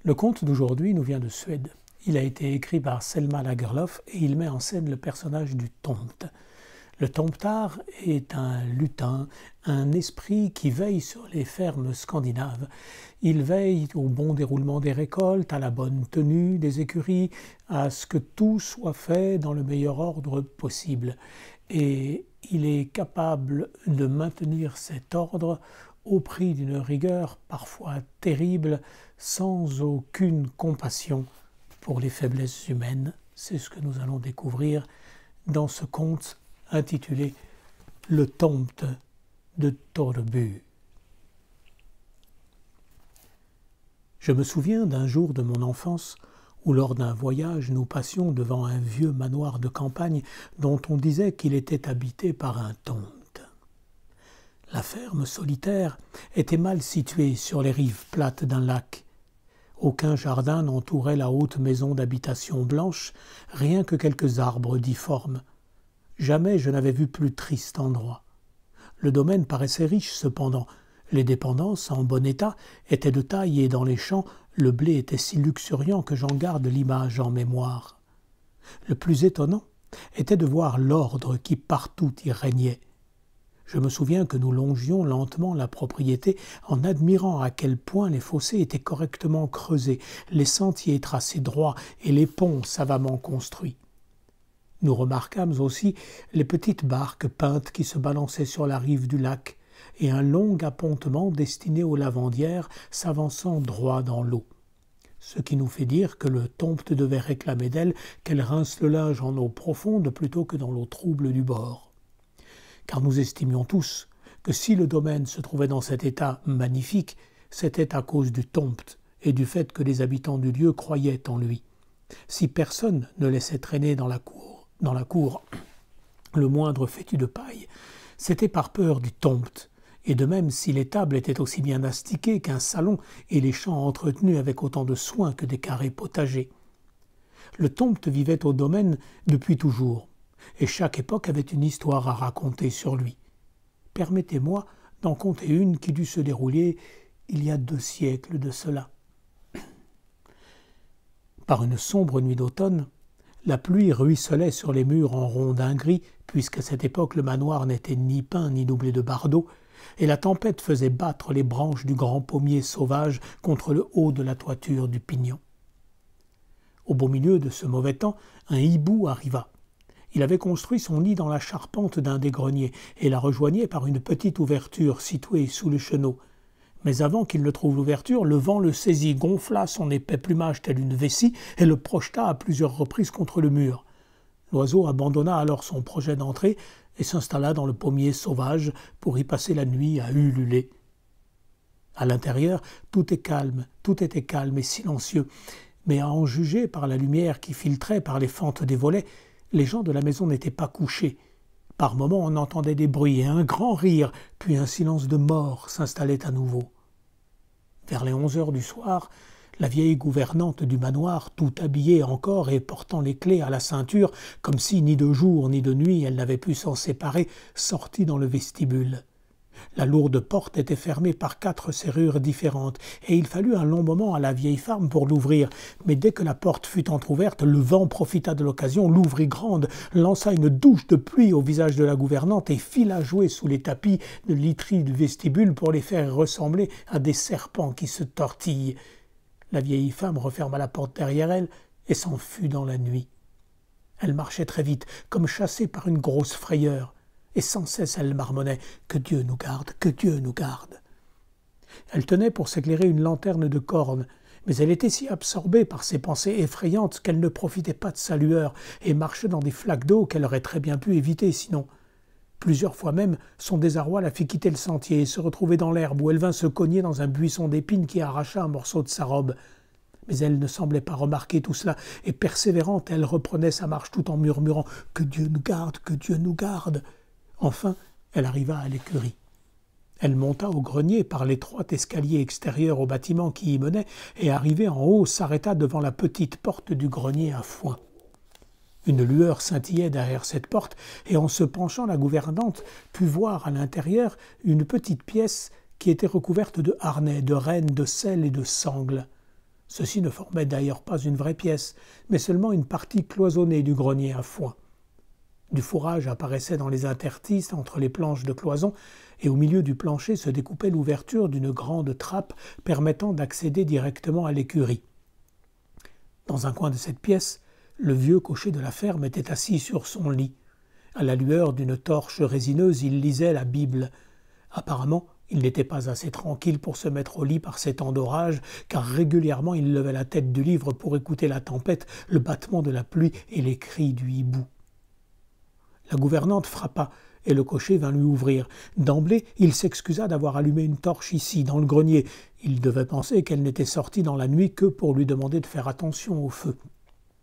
Le conte d'aujourd'hui nous vient de Suède. Il a été écrit par Selma Lagerlöf et il met en scène le personnage du Tomte. Le Tomtar est un lutin, un esprit qui veille sur les fermes scandinaves. Il veille au bon déroulement des récoltes, à la bonne tenue des écuries, à ce que tout soit fait dans le meilleur ordre possible. Et il est capable de maintenir cet ordre au prix d'une rigueur parfois terrible, sans aucune compassion pour les faiblesses humaines. C'est ce que nous allons découvrir dans ce conte intitulé « Le Tomte de Torbu ». Je me souviens d'un jour de mon enfance où lors d'un voyage nous passions devant un vieux manoir de campagne dont on disait qu'il était habité par un Tomte. La ferme solitaire était mal située sur les rives plates d'un lac. Aucun jardin n'entourait la haute maison d'habitation blanche, rien que quelques arbres difformes. Jamais je n'avais vu plus triste endroit. Le domaine paraissait riche cependant. Les dépendances, en bon état, étaient de taille et dans les champs, le blé était si luxuriant que j'en garde l'image en mémoire. Le plus étonnant était de voir l'ordre qui partout y régnait. Je me souviens que nous longions lentement la propriété en admirant à quel point les fossés étaient correctement creusés, les sentiers tracés droits et les ponts savamment construits. Nous remarquâmes aussi les petites barques peintes qui se balançaient sur la rive du lac et un long appontement destiné aux lavandières s'avançant droit dans l'eau. Ce qui nous fait dire que le Tomte devait réclamer d'elle qu'elle rince le linge en eau profonde plutôt que dans l'eau trouble du bord. Car nous estimions tous que si le domaine se trouvait dans cet état magnifique, c'était à cause du Tomte et du fait que les habitants du lieu croyaient en lui. Si personne ne laissait traîner dans la cour le moindre fétu de paille, c'était par peur du Tomte, et de même si les tables étaient aussi bien astiquées qu'un salon et les champs entretenus avec autant de soin que des carrés potagers. Le Tomte vivait au domaine depuis toujours, et chaque époque avait une histoire à raconter sur lui. Permettez-moi d'en conter une qui dut se dérouler il y a 2 siècles de cela. Par une sombre nuit d'automne, la pluie ruisselait sur les murs en rondins gris, puisqu'à cette époque le manoir n'était ni peint ni doublé de bardeaux, et la tempête faisait battre les branches du grand pommier sauvage contre le haut de la toiture du pignon. Au beau milieu de ce mauvais temps, un hibou arriva. Il avait construit son nid dans la charpente d'un des greniers et la rejoignait par une petite ouverture située sous le chenot. Mais avant qu'il ne trouve l'ouverture, le vent le saisit, gonfla son épais plumage tel une vessie et le projeta à plusieurs reprises contre le mur. L'oiseau abandonna alors son projet d'entrée et s'installa dans le pommier sauvage pour y passer la nuit à ululer. À l'intérieur, tout était calme et silencieux, mais à en juger par la lumière qui filtrait par les fentes des volets, les gens de la maison n'étaient pas couchés. Par moments, on entendait des bruits et un grand rire, puis un silence de mort s'installait à nouveau. Vers les 11 heures du soir, la vieille gouvernante du manoir, tout habillée encore et portant les clés à la ceinture, comme si ni de jour ni de nuit elle n'avait pu s'en séparer, sortit dans le vestibule. La lourde porte était fermée par 4 serrures différentes, et il fallut un long moment à la vieille femme pour l'ouvrir. Mais dès que la porte fut entr'ouverte, le vent profita de l'occasion, l'ouvrit grande, lança une douche de pluie au visage de la gouvernante et fila jouer sous les tapis de literie du vestibule pour les faire ressembler à des serpents qui se tortillent. La vieille femme referma la porte derrière elle et s'enfuit dans la nuit. Elle marchait très vite, comme chassée par une grosse frayeur. Et sans cesse elle marmonnait « Que Dieu nous garde, que Dieu nous garde !» Elle tenait pour s'éclairer une lanterne de corne, mais elle était si absorbée par ses pensées effrayantes qu'elle ne profitait pas de sa lueur et marchait dans des flaques d'eau qu'elle aurait très bien pu éviter sinon. Plusieurs fois même, son désarroi la fit quitter le sentier et se retrouver dans l'herbe où elle vint se cogner dans un buisson d'épines qui arracha un morceau de sa robe. Mais elle ne semblait pas remarquer tout cela, et persévérante, elle reprenait sa marche tout en murmurant « Que Dieu nous garde, que Dieu nous garde !» Enfin, elle arriva à l'écurie. Elle monta au grenier par l'étroit escalier extérieur au bâtiment qui y menait et, arrivée en haut, s'arrêta devant la petite porte du grenier à foin. Une lueur scintillait derrière cette porte et en se penchant, la gouvernante put voir à l'intérieur une petite pièce qui était recouverte de harnais, de rênes, de selles et de sangles. Ceci ne formait d'ailleurs pas une vraie pièce, mais seulement une partie cloisonnée du grenier à foin. Du fourrage apparaissait dans les interstices entre les planches de cloison, et au milieu du plancher se découpait l'ouverture d'une grande trappe permettant d'accéder directement à l'écurie. Dans un coin de cette pièce, le vieux cocher de la ferme était assis sur son lit. À la lueur d'une torche résineuse, il lisait la Bible. Apparemment, il n'était pas assez tranquille pour se mettre au lit par ces temps d'orage, car régulièrement il levait la tête du livre pour écouter la tempête, le battement de la pluie et les cris du hibou. La gouvernante frappa, et le cocher vint lui ouvrir. D'emblée, il s'excusa d'avoir allumé une torche ici, dans le grenier. Il devait penser qu'elle n'était sortie dans la nuit que pour lui demander de faire attention au feu.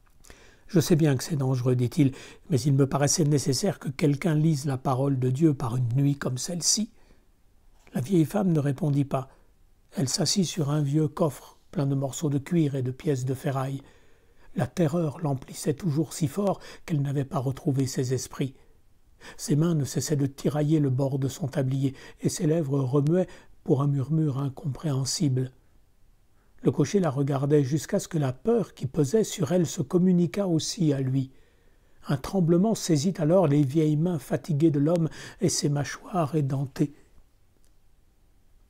« Je sais bien que c'est dangereux, dit-il, mais il me paraissait nécessaire que quelqu'un lise la parole de Dieu par une nuit comme celle-ci. » La vieille femme ne répondit pas. Elle s'assit sur un vieux coffre, plein de morceaux de cuir et de pièces de ferraille. La terreur l'emplissait toujours si fort qu'elle n'avait pas retrouvé ses esprits. Ses mains ne cessaient de tirailler le bord de son tablier, et ses lèvres remuaient pour un murmure incompréhensible. Le cocher la regardait jusqu'à ce que la peur qui pesait sur elle se communiquât aussi à lui. Un tremblement saisit alors les vieilles mains fatiguées de l'homme et ses mâchoires édentées.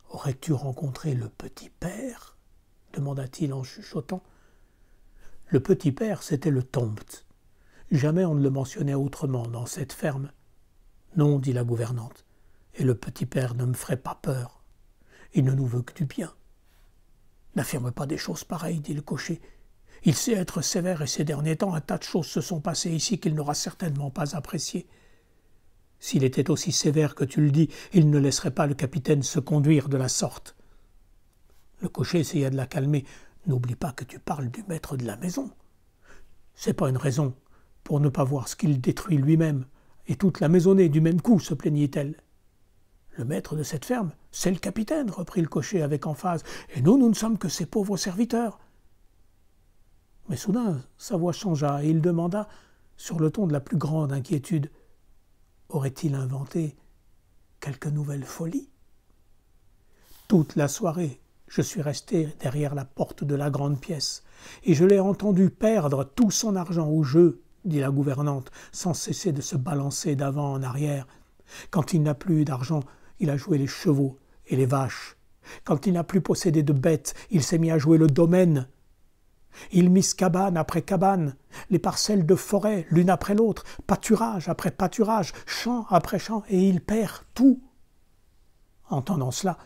« Aurais-tu rencontré le petit père ?» demanda-t-il en chuchotant. Le petit père, c'était le Tombt. Jamais on ne le mentionnait autrement dans cette ferme. « Non, dit la gouvernante, et le petit père ne me ferait pas peur. Il ne nous veut que du bien. »« N'affirme pas des choses pareilles, dit le cocher. Il sait être sévère et ces derniers temps, un tas de choses se sont passées ici qu'il n'aura certainement pas appréciées. S'il était aussi sévère que tu le dis, il ne laisserait pas le capitaine se conduire de la sorte. » Le cocher essaya de la calmer. « N'oublie pas que tu parles du maître de la maison. C'est pas une raison pour ne pas voir ce qu'il détruit lui-même, et toute la maisonnée du même coup, se plaignit-elle. Le maître de cette ferme, c'est le capitaine, reprit le cocher avec emphase, et nous ne sommes que ses pauvres serviteurs. Mais soudain, sa voix changea, et il demanda, sur le ton de la plus grande inquiétude, aurait-il inventé quelque nouvelle folie? Toute la soirée, je suis resté derrière la porte de la grande pièce, et je l'ai entendu perdre tout son argent au jeu, dit la gouvernante, sans cesser de se balancer d'avant en arrière. Quand il n'a plus d'argent, il a joué les chevaux et les vaches. Quand il n'a plus possédé de bêtes, il s'est mis à jouer le domaine. Il mise cabane après cabane, les parcelles de forêt l'une après l'autre, pâturage après pâturage, champ après champ, et il perd tout. Entendant cela,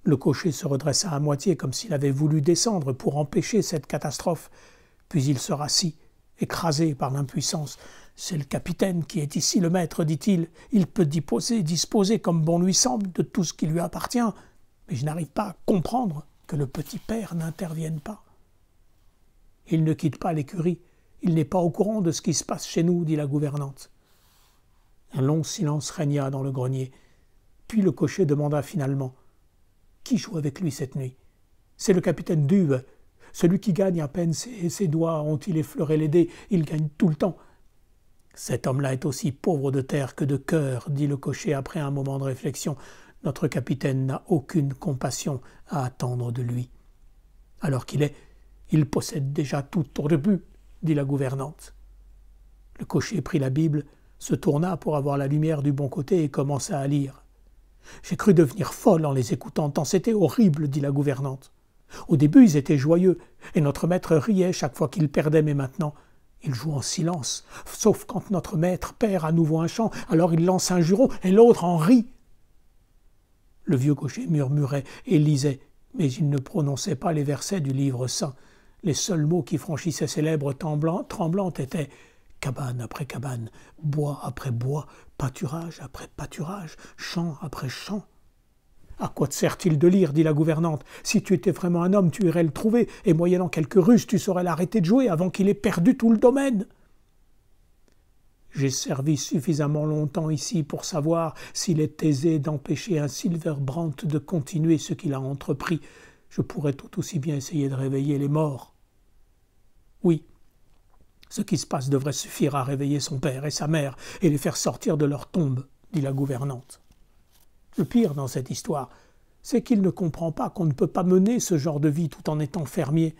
le cocher se redressa à moitié comme s'il avait voulu descendre pour empêcher cette catastrophe, puis il se rassit, écrasé par l'impuissance. « C'est le capitaine qui est ici le maître, dit-il. Il peut disposer comme bon lui semble de tout ce qui lui appartient, mais je n'arrive pas à comprendre que le petit père n'intervienne pas. » « Il ne quitte pas l'écurie, il n'est pas au courant de ce qui se passe chez nous, dit la gouvernante. Un long silence régna dans le grenier, puis le cocher demanda finalement « Qui joue avec lui cette nuit ?»« C'est le capitaine Duve, celui qui gagne à peine ses doigts ont-ils effleuré les dés, il gagne tout le temps. »« Cet homme-là est aussi pauvre de terre que de cœur, dit le cocher après un moment de réflexion. Notre capitaine n'a aucune compassion à attendre de lui. Alors qu'il est, il possède déjà tout hors de but, dit la gouvernante. Le cocher prit la Bible, se tourna pour avoir la lumière du bon côté et commença à lire. « J'ai cru devenir folle en les écoutant, tant c'était horrible, dit la gouvernante. Au début, ils étaient joyeux, et notre maître riait chaque fois qu'il perdait, mais maintenant, il joue en silence, sauf quand notre maître perd à nouveau un champ, alors il lance un juron, et l'autre en rit. » Le vieux cocher murmurait et lisait, mais il ne prononçait pas les versets du livre saint. Les seuls mots qui franchissaient ses lèvres tremblantes étaient « cabane après cabane, bois après bois, pâturage après pâturage, champ après champ. » « À quoi te sert-il de lire, dit la gouvernante. Si tu étais vraiment un homme, tu irais le trouver, et moyennant quelques ruses, tu saurais l'arrêter de jouer avant qu'il ait perdu tout le domaine. » J'ai servi suffisamment longtemps ici pour savoir s'il est aisé d'empêcher un Silverbrandt de continuer ce qu'il a entrepris. Je pourrais tout aussi bien essayer de réveiller les morts. Oui, ce qui se passe devrait suffire à réveiller son père et sa mère et les faire sortir de leur tombe, dit la gouvernante. Le pire dans cette histoire, c'est qu'il ne comprend pas qu'on ne peut pas mener ce genre de vie tout en étant fermier.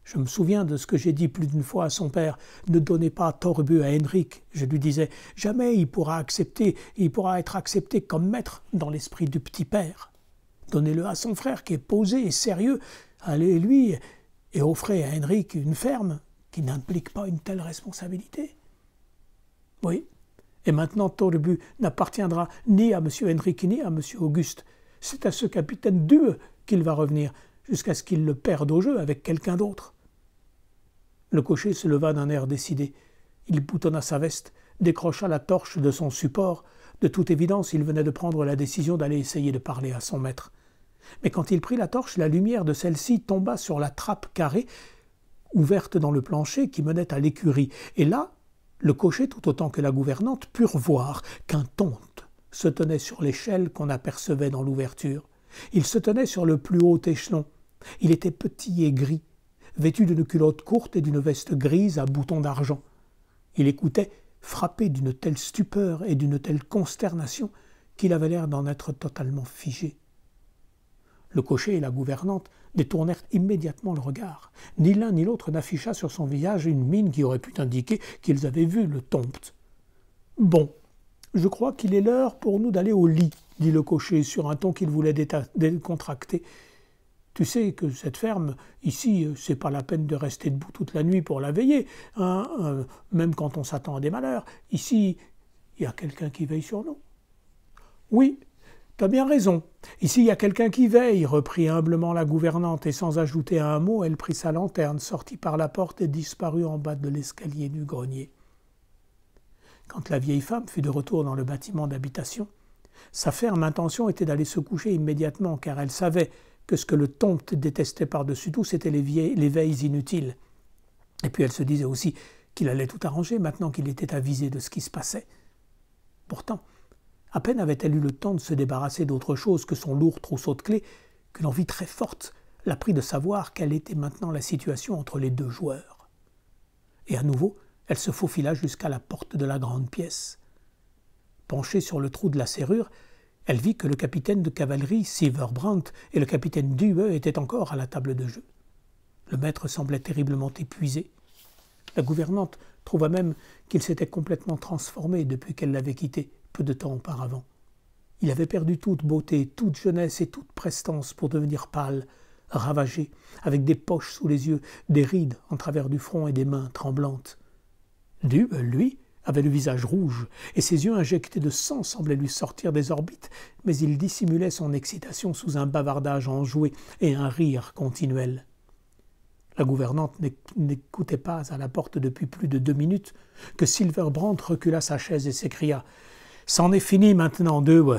Je me souviens de ce que j'ai dit plus d'une fois à son père. Ne donnez pas Torbu à Henrik. Je lui disais, jamais il pourra être accepté comme maître dans l'esprit du petit père. Donnez-le à son frère qui est posé et sérieux. Allez, lui, et offrez à Henrik une ferme qui n'implique pas une telle responsabilité. Oui, et maintenant Torbu n'appartiendra ni à M. Henrik ni à M. Auguste. C'est à ce capitaine Due qu'il va revenir, jusqu'à ce qu'il le perde au jeu avec quelqu'un d'autre. Le cocher se leva d'un air décidé. Il boutonna sa veste, décrocha la torche de son support. De toute évidence, il venait de prendre la décision d'aller essayer de parler à son maître. Mais quand il prit la torche, la lumière de celle-ci tomba sur la trappe carrée, ouverte dans le plancher, qui menait à l'écurie. Et là, le cocher, tout autant que la gouvernante, purent voir qu'un tonte se tenait sur l'échelle qu'on apercevait dans l'ouverture. Il se tenait sur le plus haut échelon. Il était petit et gris, vêtu d'une culotte courte et d'une veste grise à boutons d'argent. Il écoutait, frappé d'une telle stupeur et d'une telle consternation qu'il avait l'air d'en être totalement figé. Le cocher et la gouvernante détournèrent immédiatement le regard. Ni l'un ni l'autre n'afficha sur son visage une mine qui aurait pu indiquer qu'ils avaient vu le tonte. « Bon, je crois qu'il est l'heure pour nous d'aller au lit, » dit le cocher sur un ton qu'il voulait décontracter. « Tu sais que cette ferme, ici, c'est pas la peine de rester debout toute la nuit pour la veiller, hein, même quand on s'attend à des malheurs. Ici, il y a quelqu'un qui veille sur nous. »« Oui, t'as bien raison. Ici, il y a quelqu'un qui veille, » reprit humblement la gouvernante, et sans ajouter un mot, elle prit sa lanterne, sortit par la porte et disparut en bas de l'escalier du grenier. Quand la vieille femme fut de retour dans le bâtiment d'habitation, sa ferme intention était d'aller se coucher immédiatement, car elle savait que ce que le tonte détestait par-dessus tout, c'était les veilles inutiles. Et puis elle se disait aussi qu'il allait tout arranger maintenant qu'il était avisé de ce qui se passait. Pourtant, à peine avait-elle eu le temps de se débarrasser d'autre chose que son lourd trousseau de clés, qu'une envie très forte la prit de savoir quelle était maintenant la situation entre les deux joueurs. Et à nouveau, elle se faufila jusqu'à la porte de la grande pièce. Penchée sur le trou de la serrure, elle vit que le capitaine de cavalerie, Silverbrandt, et le capitaine Due étaient encore à la table de jeu. Le maître semblait terriblement épuisé. La gouvernante trouva même qu'il s'était complètement transformé depuis qu'elle l'avait quitté, peu de temps auparavant. Il avait perdu toute beauté, toute jeunesse et toute prestance pour devenir pâle, ravagé, avec des poches sous les yeux, des rides en travers du front et des mains tremblantes. Due, lui, avait le visage rouge, et ses yeux injectés de sang semblaient lui sortir des orbites, mais il dissimulait son excitation sous un bavardage enjoué et un rire continuel. La gouvernante n'écoutait pas à la porte depuis plus de 2 minutes que Silverbrandt recula sa chaise et s'écria « C'en est fini maintenant, Due.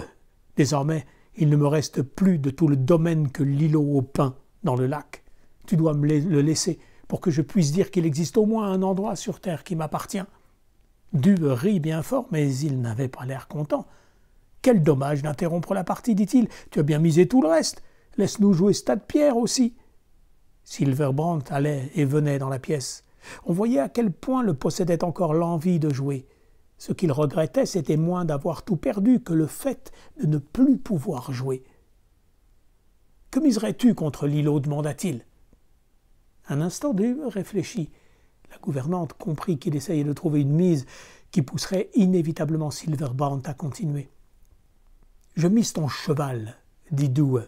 Désormais, il ne me reste plus de tout le domaine que l'îlot au pin dans le lac. Tu dois me le laisser pour que je puisse dire qu'il existe au moins un endroit sur terre qui m'appartient. » Due rit bien fort, mais il n'avait pas l'air content. « Quel dommage d'interrompre la partie, dit-il. Tu as bien misé tout le reste. Laisse-nous jouer stade pierre aussi. » Silverbrandt allait et venait dans la pièce. On voyait à quel point le possédait encore l'envie de jouer. Ce qu'il regrettait, c'était moins d'avoir tout perdu que le fait de ne plus pouvoir jouer. « Que miserais-tu contre l'îlot » demanda-t-il. Un instant, Due réfléchit. La gouvernante comprit qu'il essayait de trouver une mise qui pousserait inévitablement Silverbrandt à continuer. « Je mise ton cheval, » dit Due.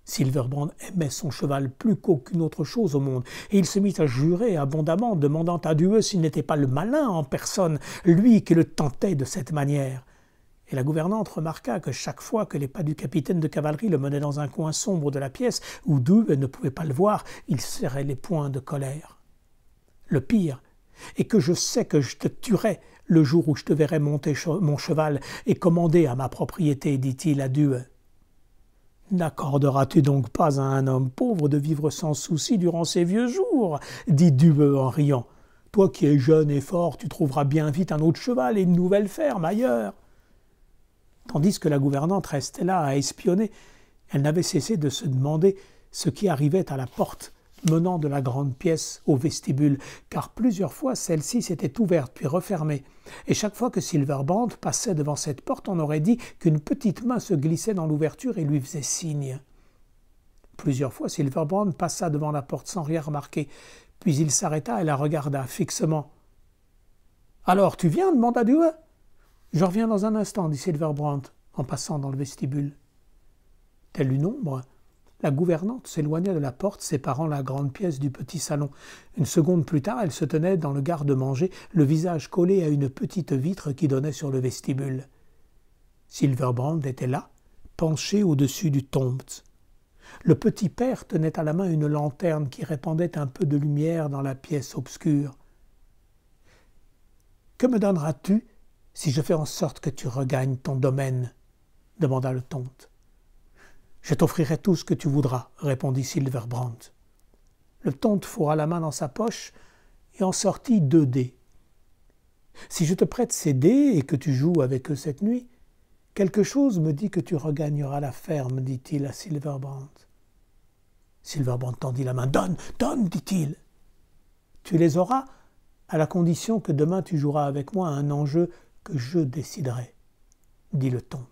Silverbrandt aimait son cheval plus qu'aucune autre chose au monde, et il se mit à jurer abondamment, demandant à Due s'il n'était pas le malin en personne, lui qui le tentait de cette manière. Et la gouvernante remarqua que chaque fois que les pas du capitaine de cavalerie le menaient dans un coin sombre de la pièce, où Due ne pouvait pas le voir, il serrait les poings de colère. Le pire est que je sais que je te tuerai le jour où je te verrai monter mon cheval et commander à ma propriété, dit-il à Due. N'accorderas-tu donc pas à un homme pauvre de vivre sans souci durant ses vieux jours, dit Due en riant. Toi qui es jeune et fort, tu trouveras bien vite un autre cheval et une nouvelle ferme ailleurs. Tandis que la gouvernante restait là à espionner, elle n'avait cessé de se demander ce qui arrivait à la porte menant de la grande pièce au vestibule, car plusieurs fois celle-ci s'était ouverte puis refermée, et chaque fois que Silverbrandt passait devant cette porte, on aurait dit qu'une petite main se glissait dans l'ouverture et lui faisait signe. Plusieurs fois, Silverbrand passa devant la porte sans rien remarquer. Puis il s'arrêta et la regarda fixement. « Alors, tu viens ?» demanda Due. « Je reviens dans un instant, » dit Silverbrand, en passant dans le vestibule. Telle une ombre, la gouvernante s'éloigna de la porte séparant la grande pièce du petit salon. Une seconde plus tard, elle se tenait dans le garde-manger, le visage collé à une petite vitre qui donnait sur le vestibule. Silverbrand était là, penché au-dessus du Tombt. Le petit père tenait à la main une lanterne qui répandait un peu de lumière dans la pièce obscure. « Que me donneras-tu si je fais en sorte que tu regagnes ton domaine ?» demanda le Tombt. « Je t'offrirai tout ce que tu voudras, » répondit Silverbrand. Le Tombt fourra la main dans sa poche et en sortit 2 dés. « Si je te prête ces dés et que tu joues avec eux cette nuit, quelque chose me dit que tu regagneras la ferme, dit-il à Silverbrand. Silverbrand tendit la main. « Donne, donne, dit-il. Tu les auras à la condition que demain tu joueras avec moi à un enjeu que je déciderai, dit le Tombt.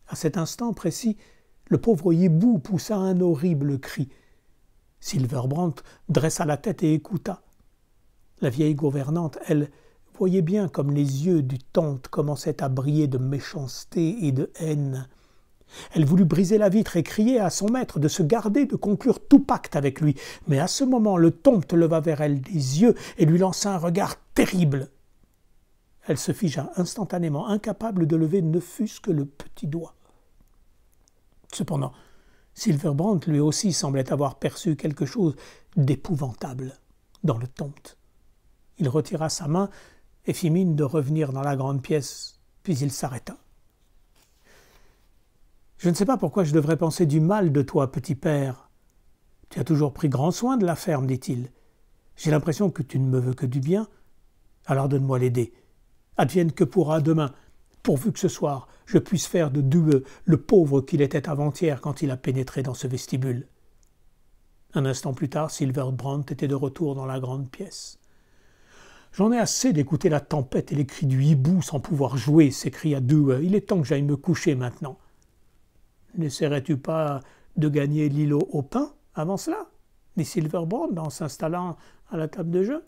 À cet instant précis, le pauvre hibou poussa un horrible cri. Silverbrand dressa la tête et écouta. La vieille gouvernante, elle, voyait bien comme les yeux du Tombt commençaient à briller de méchanceté et de haine. Elle voulut briser la vitre et crier à son maître de se garder de conclure tout pacte avec lui. Mais à ce moment, le Tombt leva vers elle des yeux et lui lança un regard terrible. Elle se figea instantanément, incapable de lever ne fût-ce que le petit doigt. Cependant, Silverbrand lui aussi semblait avoir perçu quelque chose d'épouvantable dans le Tombt. Il retira sa main et fit mine de revenir dans la grande pièce, puis il s'arrêta. « Je ne sais pas pourquoi je devrais penser du mal de toi, petit père. Tu as toujours pris grand soin de la ferme, dit-il. J'ai l'impression que tu ne me veux que du bien. Alors donne-moi les dés. Advienne que pourra demain, pourvu que ce soir je puisse faire de Due le pauvre qu'il était avant-hier quand il a pénétré dans ce vestibule. » Un instant plus tard, Silverbrand était de retour dans la grande pièce. « J'en ai assez d'écouter la tempête et les cris du hibou sans pouvoir jouer, » s'écria Due. « Il est temps que j'aille me coucher maintenant. » « N'essaierais-tu pas de gagner l'îlot au pain avant cela ?» dit Silverbrand en s'installant à la table de jeu.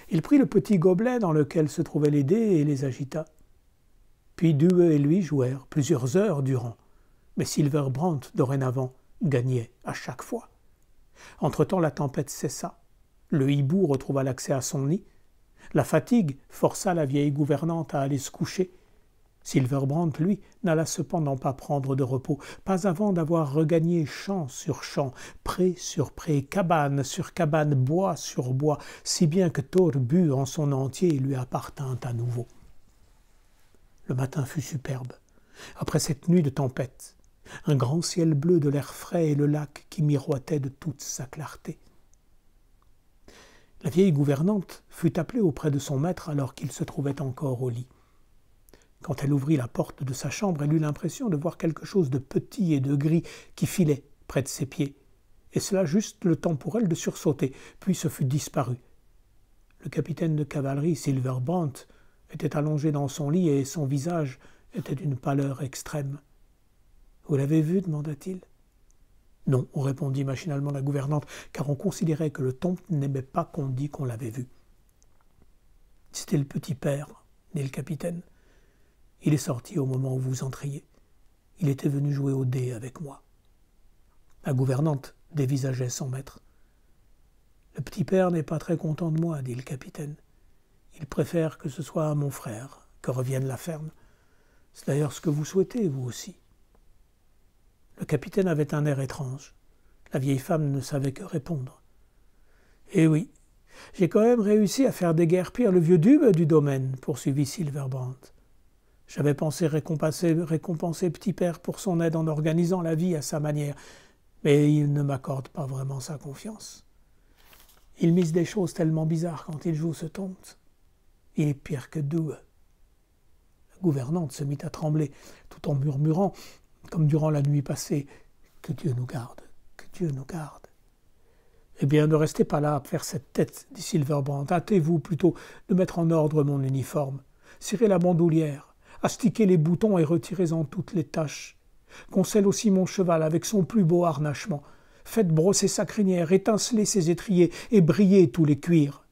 Il prit le petit gobelet dans lequel se trouvaient les dés et les agita. Puis Due et lui jouèrent plusieurs heures durant, mais Silverbrand, dorénavant, gagnait à chaque fois. Entre-temps, la tempête cessa. Le hibou retrouva l'accès à son nid. La fatigue força la vieille gouvernante à aller se coucher. Silverbrand, lui, n'alla cependant pas prendre de repos, pas avant d'avoir regagné champ sur champ, pré sur pré, cabane sur cabane, bois sur bois, si bien que Torbu en son entier lui appartint à nouveau. Le matin fut superbe. Après cette nuit de tempête, un grand ciel bleu de l'air frais et le lac qui miroitait de toute sa clarté. La vieille gouvernante fut appelée auprès de son maître alors qu'il se trouvait encore au lit. Quand elle ouvrit la porte de sa chambre, elle eut l'impression de voir quelque chose de petit et de gris qui filait près de ses pieds, et cela juste le temps pour elle de sursauter, puis ce fut disparu. Le capitaine de cavalerie, Silverbrand, était allongé dans son lit et son visage était d'une pâleur extrême. « Vous l'avez vu ?» demanda-t-il. « Non, » répondit machinalement la gouvernante, car on considérait que le Tombt n'aimait pas qu'on dît qu'on l'avait vu. « C'était le petit père, » dit le capitaine. « Il est sorti au moment où vous entriez. Il était venu jouer au dé avec moi. » La gouvernante dévisageait son maître. « Le petit père n'est pas très content de moi, » dit le capitaine. « Il préfère que ce soit à mon frère que revienne la ferme. C'est d'ailleurs ce que vous souhaitez, vous aussi. » Le capitaine avait un air étrange. La vieille femme ne savait que répondre. « Eh oui, j'ai quand même réussi à faire déguerpir le vieux Dube du domaine, » poursuivit Silverbrand. « J'avais pensé récompenser Petit Père pour son aide en organisant la vie à sa manière, mais il ne m'accorde pas vraiment sa confiance. Il mise des choses tellement bizarres quand il joue ce Tombt. Il est pire que Due. » La gouvernante se mit à trembler, tout en murmurant, comme durant la nuit passée, « Que Dieu nous garde, que Dieu nous garde. » « Eh bien, ne restez pas là à faire cette tête, » dit Silverbrand. « Hâtez-vous plutôt de mettre en ordre mon uniforme. Cirez la bandoulière, astiquez les boutons et retirez-en toutes les taches. Qu'on selle aussi mon cheval avec son plus beau harnachement. Faites brosser sa crinière, étinceler ses étriers et briller tous les cuirs. »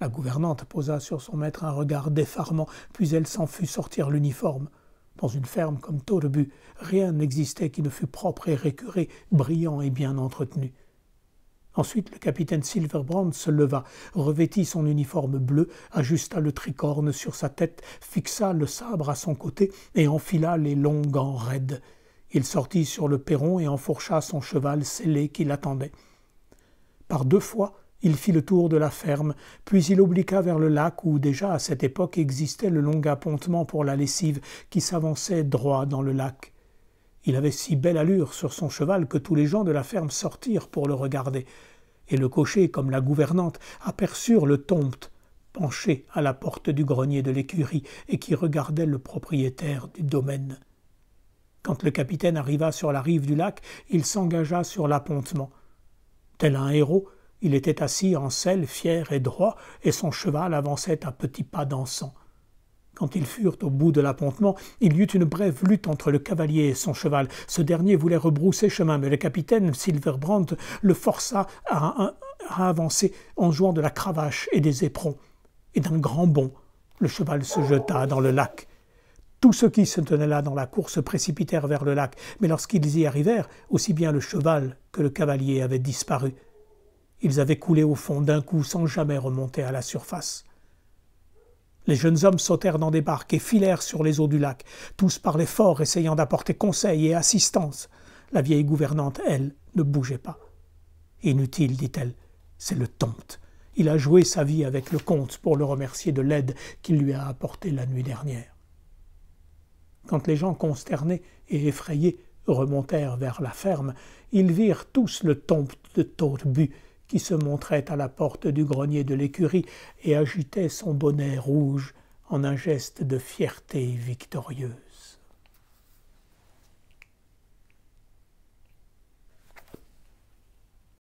La gouvernante posa sur son maître un regard d'effarement, puis elle s'en fut sortir l'uniforme. Dans une ferme comme Torbu, rien n'existait qui ne fût propre et récuré, brillant et bien entretenu. Ensuite, le capitaine Silverbrand se leva, revêtit son uniforme bleu, ajusta le tricorne sur sa tête, fixa le sabre à son côté et enfila les longs gants raides. Il sortit sur le perron et enfourcha son cheval sellé qui l'attendait. Par 2 fois, il fit le tour de la ferme, puis il obliqua vers le lac où déjà à cette époque existait le long appontement pour la lessive qui s'avançait droit dans le lac. Il avait si belle allure sur son cheval que tous les gens de la ferme sortirent pour le regarder, et le cocher comme la gouvernante aperçurent le tomte penché à la porte du grenier de l'écurie et qui regardait le propriétaire du domaine. Quand le capitaine arriva sur la rive du lac, il s'engagea sur l'appontement. Tel un héros, il était assis en selle, fier et droit, et son cheval avançait à petits pas dansants. Quand ils furent au bout de l'appontement, il y eut une brève lutte entre le cavalier et son cheval. Ce dernier voulait rebrousser chemin, mais le capitaine Silverbrand le força à avancer en jouant de la cravache et des éperons. Et d'un grand bond, le cheval se jeta dans le lac. Tous ceux qui se tenaient là dans la cour se précipitèrent vers le lac, mais lorsqu'ils y arrivèrent, aussi bien le cheval que le cavalier avaient disparu. Ils avaient coulé au fond d'un coup sans jamais remonter à la surface. Les jeunes hommes sautèrent dans des barques et filèrent sur les eaux du lac. Tous parlaient fort, essayant d'apporter conseil et assistance. La vieille gouvernante, elle, ne bougeait pas. « Inutile, dit-elle, c'est le tomte. Il a joué sa vie avec le comte pour le remercier de l'aide qu'il lui a apportée la nuit dernière. » Quand les gens consternés et effrayés remontèrent vers la ferme, ils virent tous le tomte de Torbu, qui se montrait à la porte du grenier de l'écurie et agitait son bonnet rouge en un geste de fierté victorieuse.